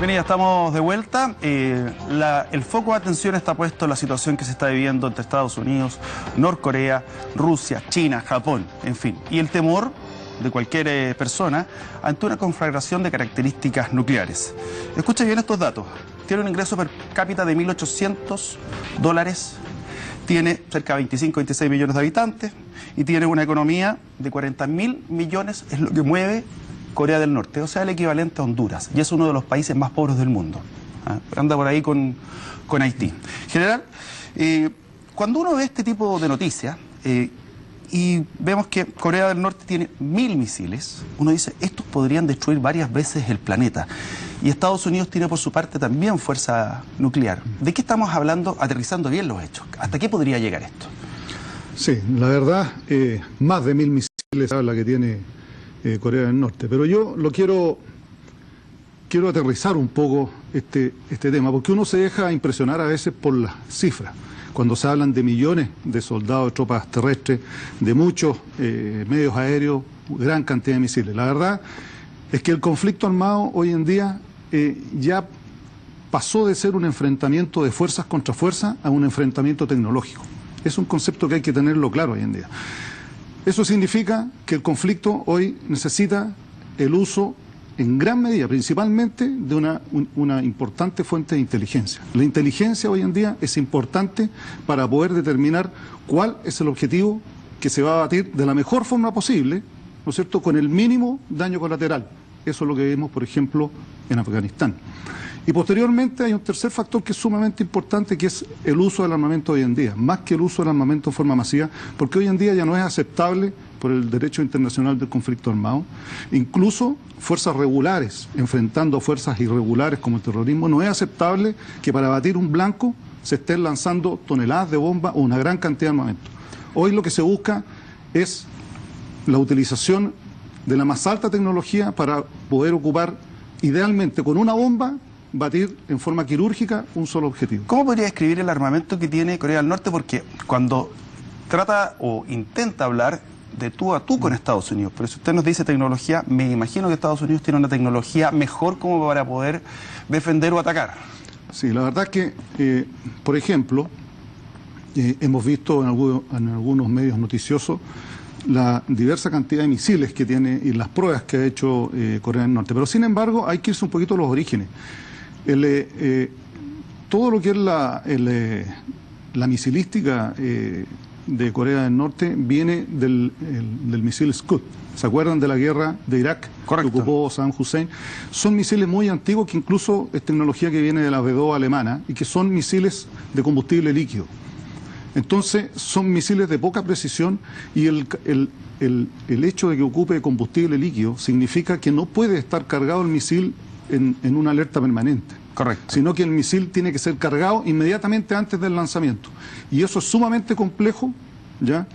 Bien, ya estamos de vuelta. El foco de atención está puesto en la situación que se está viviendo entre Estados Unidos, Norcorea, Rusia, China, Japón, en fin. Y el temor de cualquier persona ante una conflagración de características nucleares. Escuche bien estos datos. Tiene un ingreso per cápita de $1.800, tiene cerca de 25, 26 millones de habitantes y tiene una economía de 40.000 millones, es lo que mueve Corea del Norte, o sea, el equivalente a Honduras, y es uno de los países más pobres del mundo. Anda por ahí con Haití. General, cuando uno ve este tipo de noticias y vemos que Corea del Norte tiene 1.000 misiles, uno dice, estos podrían destruir varias veces el planeta. Y Estados Unidos tiene por su parte también fuerza nuclear. ¿De qué estamos hablando, aterrizando bien los hechos? ¿Hasta qué podría llegar esto? Sí, la verdad, más de 1.000 misiles es la que tiene Corea del Norte. Pero yo lo quiero aterrizar un poco este tema, porque uno se deja impresionar a veces por las cifras. Cuando se hablan de millones de soldados, de tropas terrestres, de muchos medios aéreos, gran cantidad de misiles. La verdad es que el conflicto armado hoy en día ya pasó de ser un enfrentamiento de fuerzas contra fuerzas a un enfrentamiento tecnológico. Es un concepto que hay que tenerlo claro hoy en día. Eso significa que el conflicto hoy necesita el uso, en gran medida, principalmente, de una importante fuente de inteligencia. La inteligencia hoy en día es importante para poder determinar cuál es el objetivo que se va a batir de la mejor forma posible, ¿no es cierto?, con el mínimo daño colateral. Eso es lo que vemos, por ejemplo, en Afganistán. Y posteriormente hay un tercer factor que es sumamente importante, que es el uso del armamento hoy en día, más que el uso del armamento en forma masiva, porque hoy en día ya no es aceptable por el derecho internacional del conflicto armado. Incluso fuerzas regulares enfrentando a fuerzas irregulares como el terrorismo, no es aceptable que para batir un blanco se estén lanzando toneladas de bombas o una gran cantidad de armamento. Hoy lo que se busca es la utilización de la más alta tecnología para poder ocupar, idealmente con una bomba, batir en forma quirúrgica un solo objetivo. ¿Cómo podría describir el armamento que tiene Corea del Norte? Porque cuando trata o intenta hablar de tú a tú con Estados Unidos, pero si usted nos dice tecnología, me imagino que Estados Unidos tiene una tecnología mejor como para poder defender o atacar. Sí, la verdad es que, por ejemplo, hemos visto en algunos medios noticiosos la diversa cantidad de misiles que tiene y las pruebas que ha hecho Corea del Norte. Pero sin embargo hay que irse un poquito a los orígenes. Todo lo que es la misilística de Corea del Norte viene del misil Scud. ¿Se acuerdan de la guerra de Irak? Correcto. Que ocupó Saddam Hussein? Son misiles muy antiguos que incluso es tecnología que viene de la V2 alemana y que son misiles de combustible líquido. Entonces son misiles de poca precisión y el hecho de que ocupe combustible líquido significa que no puede estar cargado el misil en una alerta permanente. Correcto. Sino que el misil tiene que ser cargado inmediatamente antes del lanzamiento. Y eso es sumamente complejo, ¿ya?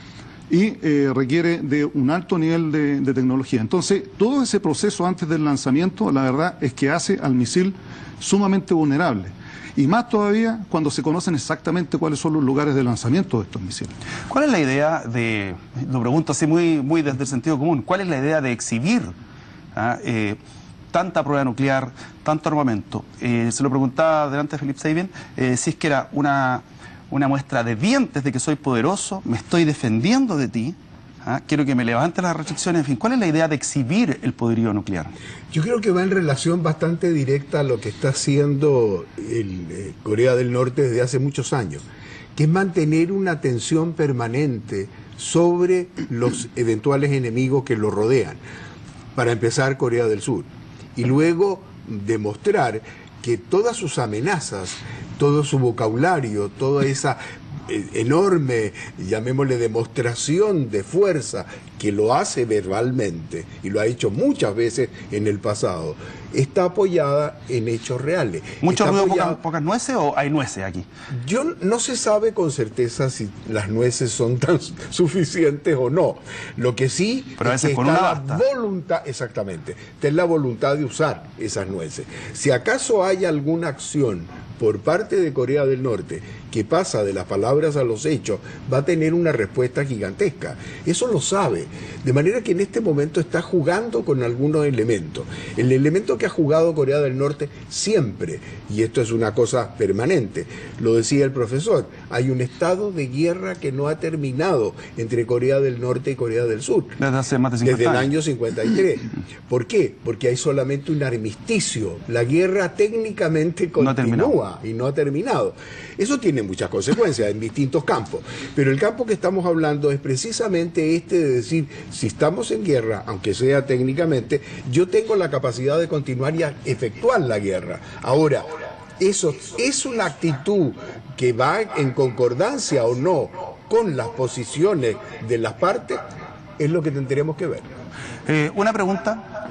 Y requiere de un alto nivel de tecnología. Entonces, todo ese proceso antes del lanzamiento, la verdad es que hace al misil sumamente vulnerable. Y más todavía cuando se conocen exactamente cuáles son los lugares de lanzamiento de estos misiles. ¿Cuál es la idea de, lo pregunto así muy desde el sentido común, cuál es la idea de exhibir tanta prueba nuclear, tanto armamento? Se lo preguntaba delante de Philip Sabin, si es que era una muestra de dientes de que soy poderoso, me estoy defendiendo de ti, quiero que me levanten las restricciones, en fin, ¿cuál es la idea de exhibir el poderío nuclear? Yo creo que va en relación bastante directa a lo que está haciendo Corea del Norte desde hace muchos años, que es mantener una tensión permanente sobre los eventuales enemigos que lo rodean. Para empezar, Corea del Sur. Y luego demostrar que todas sus amenazas, todo su vocabulario, toda esa enorme, llamémosle, demostración de fuerza que lo hace verbalmente, y lo ha hecho muchas veces en el pasado, está apoyada en hechos reales. ¿Mucho ruido, pocas nueces o hay nueces aquí? No se sabe con certeza si las nueces son tan suficientes o no. Lo que sí pero es que con está una la voluntad, exactamente, está la voluntad de usar esas nueces. Si acaso hay alguna acción por parte de Corea del Norte que pasa de las palabras a los hechos, va a tener una respuesta gigantesca. Eso lo sabe. De manera que en este momento está jugando con algunos elementos. El elemento que ha jugado Corea del Norte siempre, y esto es una cosa permanente, lo decía el profesor, hay un estado de guerra que no ha terminado entre Corea del Norte y Corea del Sur. Desde hace más de 50 Desde el años. año 53. ¿Por qué? Porque hay solamente un armisticio. La guerra técnicamente continúa y no ha terminado. Eso tiene muchas consecuencias en distintos campos. Pero el campo que estamos hablando es precisamente este de decir, si estamos en guerra, aunque sea técnicamente, yo tengo la capacidad de continuar y a efectuar la guerra. Ahora, eso es una actitud que va en concordancia o no con las posiciones de las partes, es lo que tendremos que ver. Una pregunta.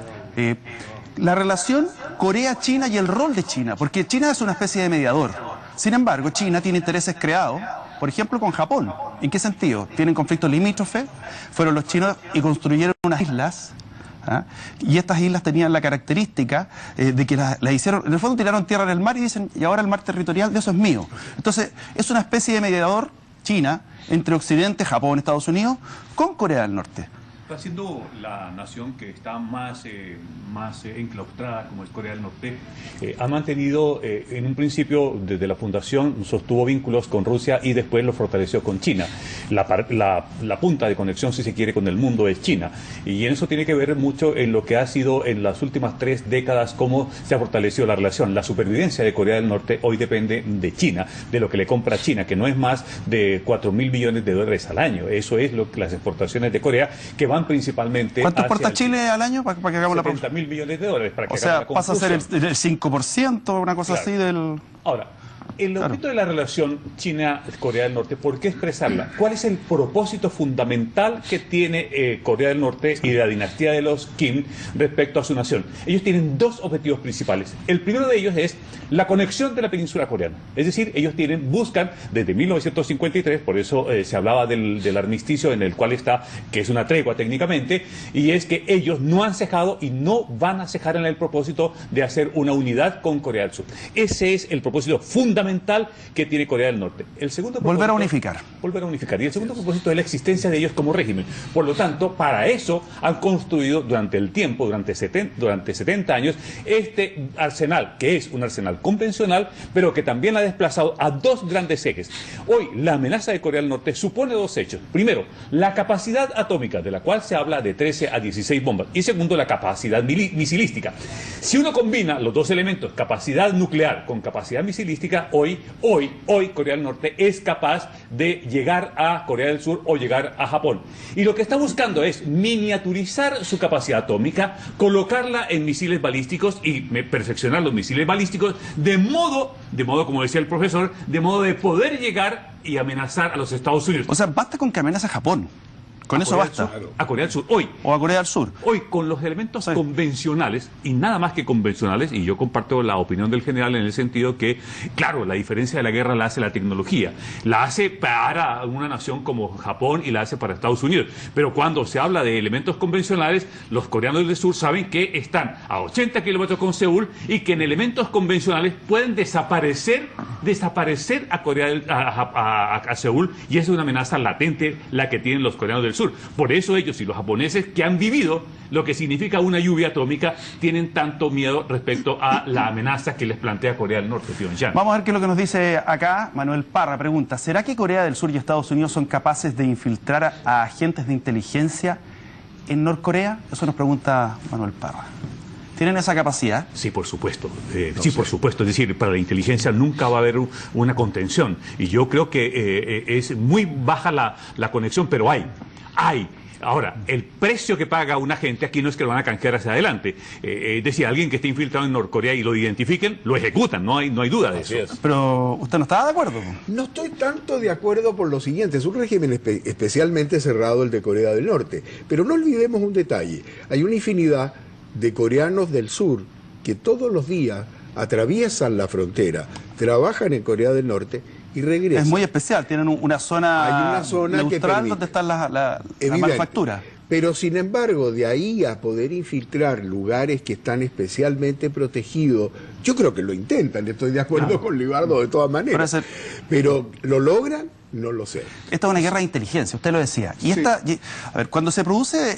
La relación Corea-China y el rol de China, porque China es una especie de mediador. Sin embargo, China tiene intereses creados, por ejemplo, con Japón. ¿En qué sentido? Tienen conflictos limítrofes, fueron los chinos y construyeron unas islas, ¿ah? Y estas islas tenían la característica de que las hicieron, en el fondo tiraron tierra en el mar y dicen, y ahora el mar territorial de eso es mío. Entonces, es una especie de mediador, China, entre Occidente, Japón, Estados Unidos, con Corea del Norte. Está siendo la nación que está más enclaustrada, como es Corea del Norte. Ha mantenido, en un principio, desde la fundación, sostuvo vínculos con Rusia y después lo fortaleció con China. La punta de conexión, si se quiere, con el mundo es China. Y eso tiene que ver mucho en lo que ha sido en las últimas 3 décadas, cómo se ha fortalecido la relación. La supervivencia de Corea del Norte hoy depende de China, de lo que le compra China, que no es más de 4.000 billones de dólares al año. Eso es lo que las exportaciones de Corea, que van principalmente... ¿Cuánto exporta Chile al año? Para que hagamos la 70.000 millones de dólares. Para que o sea, pasa a ser el 5%, una cosa claro. así del... Ahora, el objeto de la relación China-Corea del Norte, ¿por qué expresarla? ¿Cuál es el propósito fundamental que tiene Corea del Norte y la dinastía de los Kim respecto a su nación? Ellos tienen 2 objetivos principales. El primero de ellos es la conexión de la península coreana. Es decir, ellos buscan desde 1953, por eso se hablaba del armisticio en el cual está, que es una tregua técnicamente, y es que ellos no han cejado y no van a cejar en el propósito de hacer una unidad con Corea del Sur. Ese es el propósito fundamental que tiene Corea del Norte. El segundo propósito, volver a unificar. Volver a unificar. Y el segundo propósito es la existencia de ellos como régimen. Por lo tanto, para eso han construido durante el tiempo, durante 70 años, este arsenal, que es un arsenal convencional, pero que también ha desplazado a 2 grandes ejes. Hoy, la amenaza de Corea del Norte supone 2 hechos. Primero, la capacidad atómica, de la cual se habla de 13 a 16 bombas. Y segundo, la capacidad misilística. Si uno combina los 2 elementos, capacidad nuclear con capacidad misilística, hoy Corea del Norte es capaz de llegar a Corea del Sur o llegar a Japón. Y lo que está buscando es miniaturizar su capacidad atómica, colocarla en misiles balísticos y perfeccionar los misiles balísticos de modo, como decía el profesor, de modo de poder llegar y amenazar a los Estados Unidos. O sea, basta con que amenace a Japón. Con eso basta. A Corea del Sur, hoy. O a Corea del Sur. Hoy, con los elementos convencionales, y nada más que convencionales, y yo comparto la opinión del general en el sentido que, claro, la diferencia de la guerra la hace la tecnología. La hace para una nación como Japón y la hace para Estados Unidos. Pero cuando se habla de elementos convencionales, los coreanos del sur saben que están a 80 kilómetros con Seúl y que en elementos convencionales pueden desaparecer a a Seúl, y es una amenaza latente la que tienen los coreanos del sur. Por eso ellos y los japoneses, que han vivido lo que significa una lluvia atómica, tienen tanto miedo respecto a la amenaza que les plantea Corea del Norte, Pyongyang. Vamos a ver qué es lo que nos dice acá Manuel Parra. Pregunta, ¿será que Corea del Sur y Estados Unidos son capaces de infiltrar a agentes de inteligencia en Norcorea? Eso nos pregunta Manuel Parra. ¿Tienen esa capacidad? Sí, por supuesto. Por supuesto. Es decir, para la inteligencia nunca va a haber una contención. Y yo creo que es muy baja la conexión, pero hay. Ahora, el precio que paga un agente aquí no es que lo van a canjear hacia adelante. Es decir, alguien que esté infiltrado en Norcorea y lo identifiquen, lo ejecutan, no hay duda de eso. Pero usted no estaba de acuerdo. No estoy tanto de acuerdo por lo siguiente. Es un régimen especialmente cerrado el de Corea del Norte. Pero no olvidemos un detalle. Hay una infinidad de coreanos del sur que todos los días atraviesan la frontera, trabajan en Corea del Norte y regresan. Es muy especial, tienen una zona, hay una zona neutral donde están las manufacturas. Pero sin embargo, de ahí a poder infiltrar lugares que están especialmente protegidos, yo creo que lo intentan, estoy de acuerdo con Libardo de todas maneras. Pero ¿lo logran? No lo sé. Esta es una guerra de inteligencia, usted lo decía. Y Sí. a ver, cuando se produce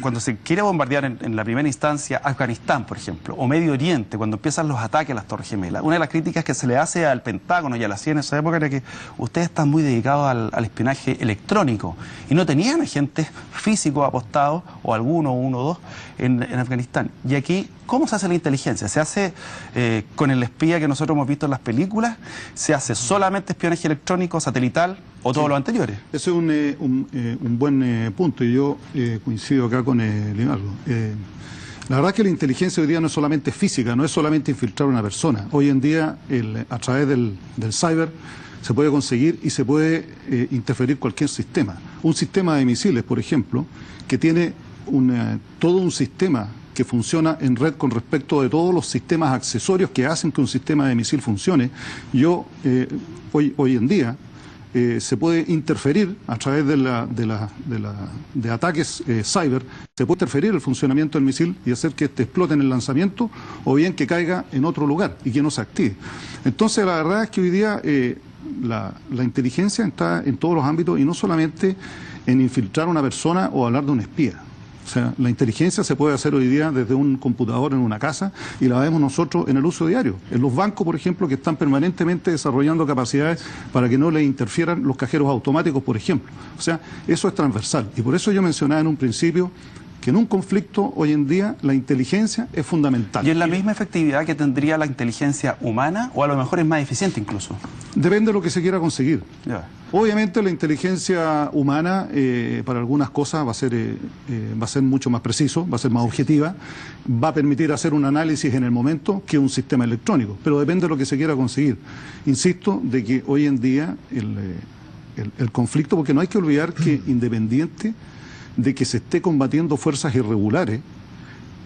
cuando se quiere bombardear en la primera instancia Afganistán, por ejemplo, o Medio Oriente, cuando empiezan los ataques a las Torres Gemelas, una de las críticas que se le hace al Pentágono y a la CIA en esa época era que ustedes están muy dedicados al espionaje electrónico y no tenían agentes físicos apostados, o alguno, uno o dos, en Afganistán. Y aquí, ¿cómo se hace la inteligencia? ¿Se hace con el espía que nosotros hemos visto en las películas? ¿Se hace solamente espionaje electrónico, satelital o todo lo anteriores? Ese es un buen punto y yo coincido acá con Leonardo. La verdad es que la inteligencia hoy día no es solamente física, no es solamente infiltrar a una persona. Hoy en día, a través del cyber, se puede conseguir y se puede interferir cualquier sistema. Un sistema de misiles, por ejemplo, que tiene todo un sistema que funciona en red con respecto de todos los sistemas accesorios que hacen que un sistema de misil funcione. Hoy en día se puede interferir a través de ataques cyber, se puede interferir el funcionamiento del misil y hacer que este explote en el lanzamiento o bien que caiga en otro lugar y que no se active. Entonces la verdad es que hoy día la inteligencia está en todos los ámbitos y no solamente en infiltrar a una persona o hablar de un espía. O sea, la inteligencia se puede hacer hoy día desde un computador en una casa y la vemos nosotros en el uso diario. En los bancos, por ejemplo, que están permanentemente desarrollando capacidades para que no le interfieran los cajeros automáticos, por ejemplo. O sea, eso es transversal. Y por eso yo mencionaba en un principio que en un conflicto hoy en día la inteligencia es fundamental. ¿Y es la misma efectividad que tendría la inteligencia humana o a lo mejor es más eficiente incluso? Depende de lo que se quiera conseguir. Ya. Obviamente la inteligencia humana para algunas cosas va a ser mucho más preciso, va a ser más objetiva, va a permitir hacer un análisis en el momento que un sistema electrónico, pero depende de lo que se quiera conseguir. Insisto de que hoy en día el conflicto, porque no hay que olvidar que independiente de que se esté combatiendo fuerzas irregulares,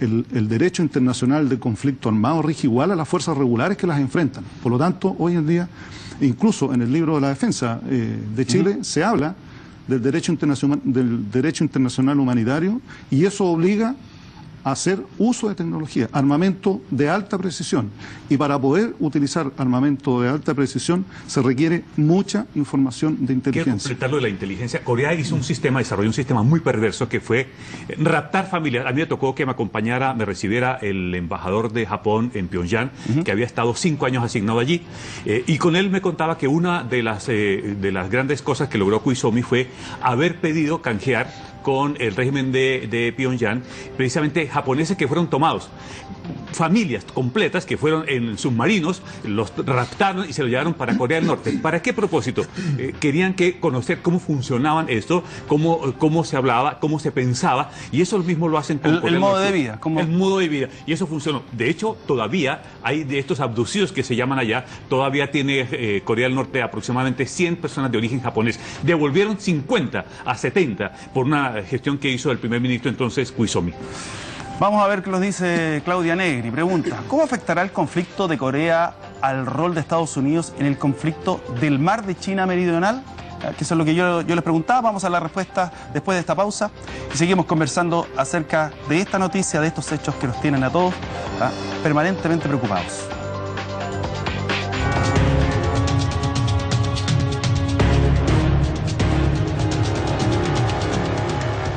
el derecho internacional de conflicto armado rige igual a las fuerzas regulares que las enfrentan. Por lo tanto, hoy en día, incluso en el libro de la defensa de Chile, se habla del derecho internacional humanitario y eso obliga a hacer uso de tecnología, armamento de alta precisión. Y para poder utilizar armamento de alta precisión se requiere mucha información de inteligencia. Quiero completar lo de la inteligencia. Corea hizo desarrolló un sistema muy perverso que fue raptar familias. A mí me tocó que me recibiera el embajador de Japón en Pyongyang, que había estado 5 años asignado allí. Y con él me contaba que una de las grandes cosas que logró Koizumi fue haber pedido canjear con el régimen de Pyongyang, precisamente japoneses que fueron tomados. Familias completas que fueron en submarinos, los raptaron y se los llevaron para Corea del Norte. ¿Para qué propósito? Querían conocer cómo funcionaban esto, cómo se hablaba, cómo se pensaba, y eso mismo lo hacen con Corea del modo Norte. de vida. El modo de vida. Y eso funcionó. De hecho, todavía hay de estos abducidos que se llaman allá, todavía tiene Corea del Norte aproximadamente 100 personas de origen japonés. Devolvieron 50 a 70 por una gestión que hizo el primer ministro entonces, Koizumi. Vamos a ver qué nos dice Claudia Negri. Pregunta, ¿cómo afectará el conflicto de Corea al rol de Estados Unidos en el conflicto del mar de China Meridional? Que eso es lo que yo les preguntaba. Vamos a la respuesta después de esta pausa y seguimos conversando acerca de esta noticia, de estos hechos que nos tienen a todos permanentemente preocupados.